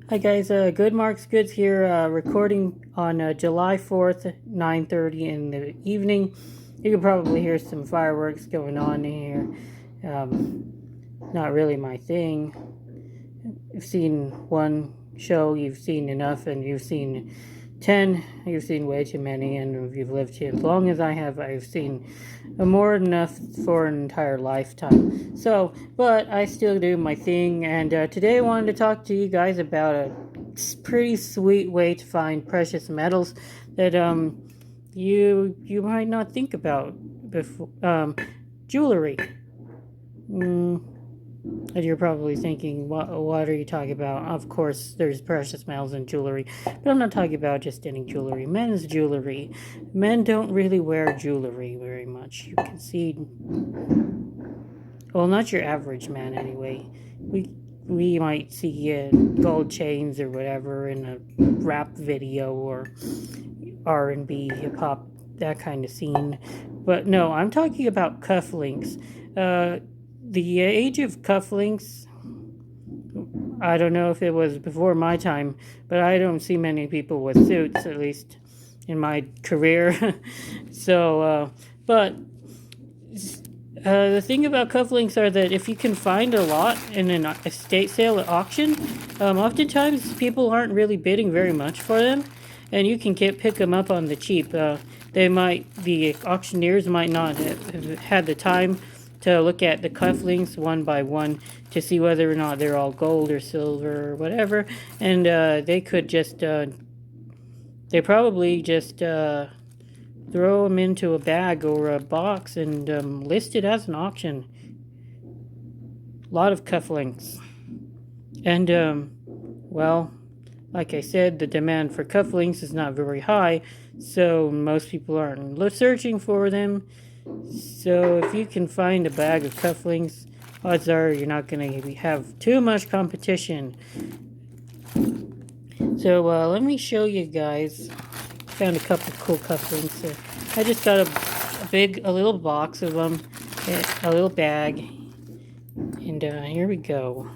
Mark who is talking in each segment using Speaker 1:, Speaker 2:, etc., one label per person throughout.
Speaker 1: Hi guys, Good Marks Goods here, recording on July 4th, 9:30 in the evening. You can probably hear some fireworks going on here. Um, Not really my thing. You've seen one show, you've seen enough, and you've seen 10, you've seen way too many, and if you've lived here as long as I have, I've seen more than enough for an entire lifetime. So, but I still do my thing, and today I wanted to talk to you guys about a pretty sweet way to find precious metals that you might not think about before. Jewelry. Mm, and you're probably thinking, what are you talking about? Of course, there's precious metals in jewelry, but I'm not talking about just any jewelry. Men's jewelry. Men don't really wear jewelry very much. You can see, well, not your average man anyway. We might see gold chains or whatever in a rap video or R&B, hip hop, that kind of scene. But no, I'm talking about cufflinks. The age of cufflinks, I don't know if it was before my time, but I don't see many people with suits, at least in my career. But the thing about cufflinks are that if you can find a lot in an estate sale at auction, oftentimes people aren't really bidding very much for them, and you can pick them up on the cheap. The auctioneers might not have had the time to look at the cufflinks one by one to see whether or not they're all gold or silver or whatever, and they probably just throw them into a bag or a box and list it as an auction. A lot of cufflinks. And, well, like I said, the demand for cufflinks is not very high, so most people aren't searching for them. So if you can find a bag of cufflinks, odds are you're not going to have too much competition. So let me show you guys. Found a couple of cool cufflinks. I just got a little box of them, a little bag, and here we go.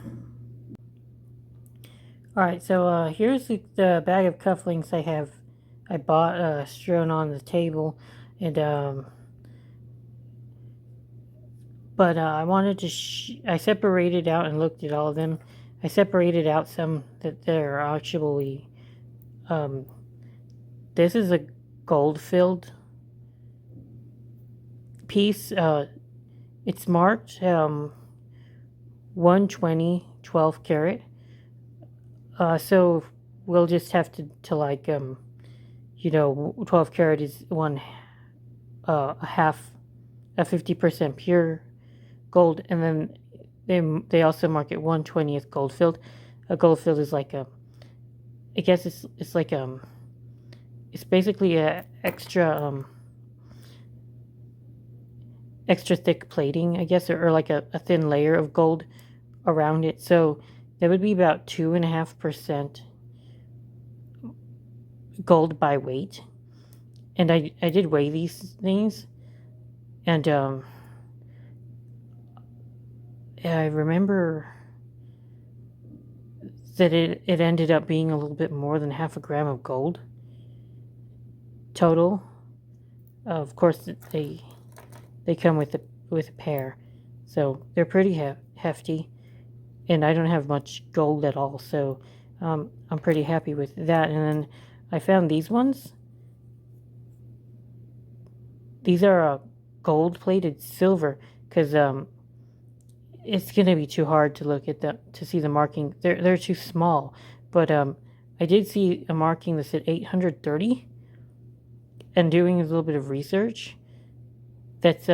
Speaker 1: Alright, so here's the bag of cufflinks I bought strewn on the table, and but I wanted to I separated out and looked at all of them. I separated out some that are actually this is a gold filled piece. It's marked 120 12 karat. So we'll just have to 12 karat is a 50% pure gold, and then they also mark it 1/20th gold filled. A gold filled is like I guess it's like it's basically a extra thick plating, I guess, or like a thin layer of gold around it. So that would be about 2.5% gold by weight. And I did weigh these things, and I remember that it ended up being a little bit more than half a gram of gold total. Of course, they come with a pair, so they're pretty hefty, and I don't have much gold at all, so I'm pretty happy with that. And then I found these ones. These are gold plated silver, because it's gonna be too hard to look at to see the marking. They're too small, but I did see a marking that said 830, and doing a little bit of research, that's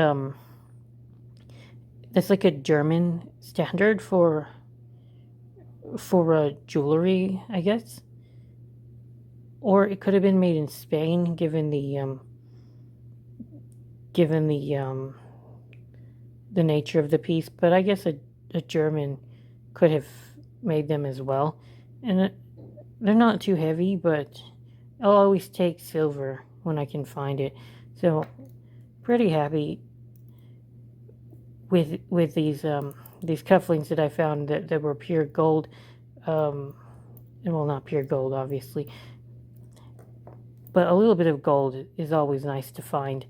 Speaker 1: like a German standard for jewelry, I guess, or it could have been made in Spain, given the nature of the piece. But I guess a German could have made them as well, and they're not too heavy, but I'll always take silver when I can find it. So pretty happy with these cufflinks that I found that were pure gold. and well, not pure gold, obviously, but a little bit of gold is always nice to find.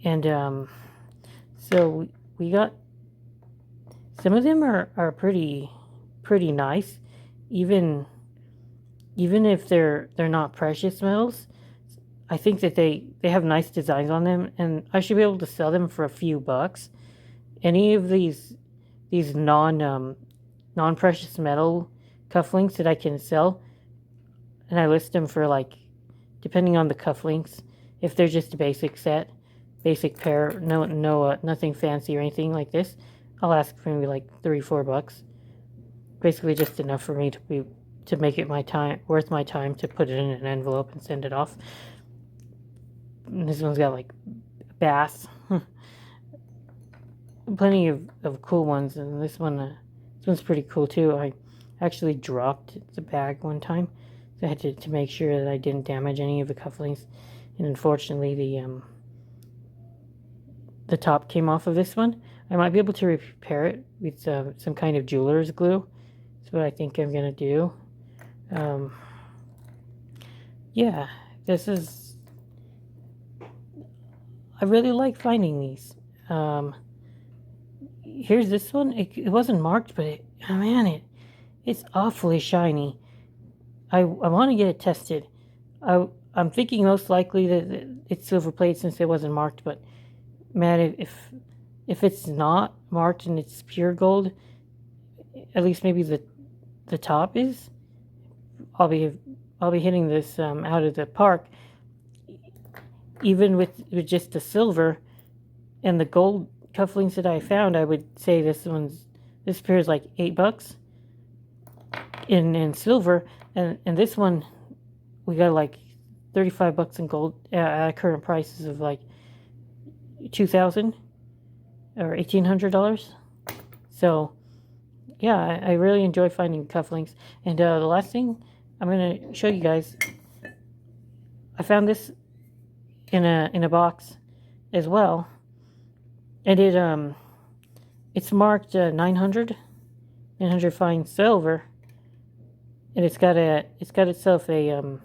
Speaker 1: And so we got some of them are pretty nice, even if they're not precious metals. I think that they have nice designs on them, and I should be able to sell them for a few bucks. Any of these non-precious metal cufflinks that I can sell, and I list them for, like, depending on the cufflinks, if they're just a basic set, basic pair, nothing fancy or anything like this, I'll ask for maybe like $3-4. Basically just enough for me to make it worth my time to put it in an envelope and send it off. And this one's got like bass. Plenty of cool ones, and this one's pretty cool too. I actually dropped the bag one time, so I had to make sure that I didn't damage any of the cufflinks, and unfortunately the top came off of this one. I might be able to repair it with some kind of jeweler's glue. That's what I think I'm gonna do. Yeah, I really like finding these. Here's this one. It wasn't marked, but it's awfully shiny. I want to get it tested. I'm thinking most likely that it's silver plate since it wasn't marked, but man, if it's not marked and it's pure gold, at least maybe the top is, I'll be hitting this out of the park. Even with just the silver and the gold cufflinks that I found, I would say this pair is like $8 in silver, and this one we got like $35 in gold at current prices of like $2,000 or $1,800. So yeah, I really enjoy finding cufflinks. And the last thing I'm gonna show you guys, I found this in a box as well, and it's marked 900 fine silver, and it's got itself a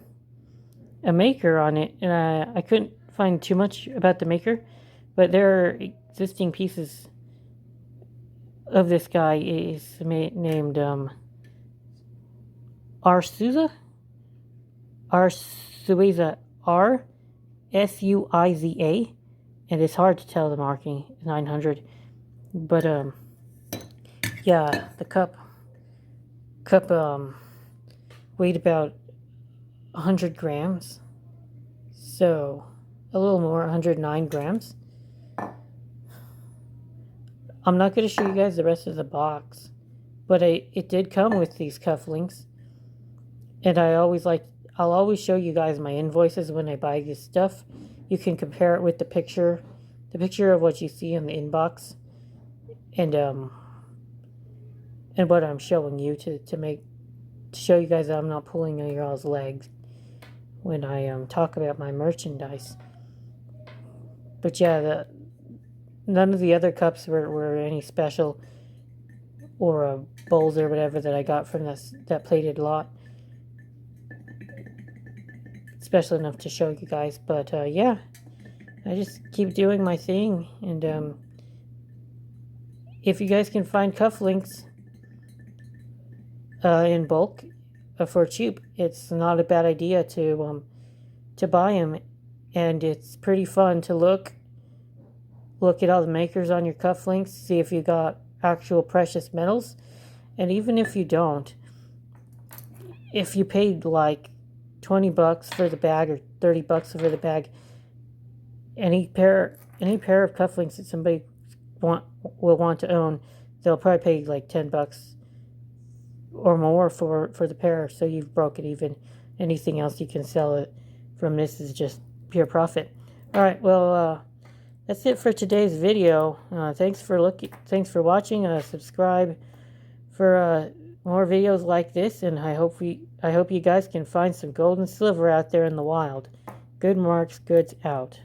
Speaker 1: maker on it, and I couldn't find too much about the maker, but there are existing pieces of this guy is named R Suiza, R Suiza, R Suiza, and it's hard to tell the marking 900, but yeah, the cup weighed about 100 grams, so a little more, 109 grams. I'm not going to show you guys the rest of the box, but it did come with these cufflinks, and I'll always show you guys my invoices when I buy this stuff. You can compare it with the picture of what you see in the inbox, and what I'm showing you to show you guys that I'm not pulling on your all's legs when I talk about my merchandise. But yeah, none of the other cups were any special, or bowls or whatever that I got from that plated lot special enough to show you guys. But yeah, I just keep doing my thing, and if you guys can find cufflinks in bulk for cheap, it's not a bad idea to buy them, and it's pretty fun to look at all the makers on your cufflinks, see if you got actual precious metals, and even if you don't, if you paid like $20 for the bag or $30 for the bag, any pair of cufflinks that somebody will want to own, they'll probably pay like $10 or more for the pair, so you've broken even. Anything else you can sell it from this is just pure profit. All right, well, that's it for today's video. Thanks for watching. Subscribe for more videos like this, and I hope you guys can find some gold and silver out there in the wild. Good Marks Goods out.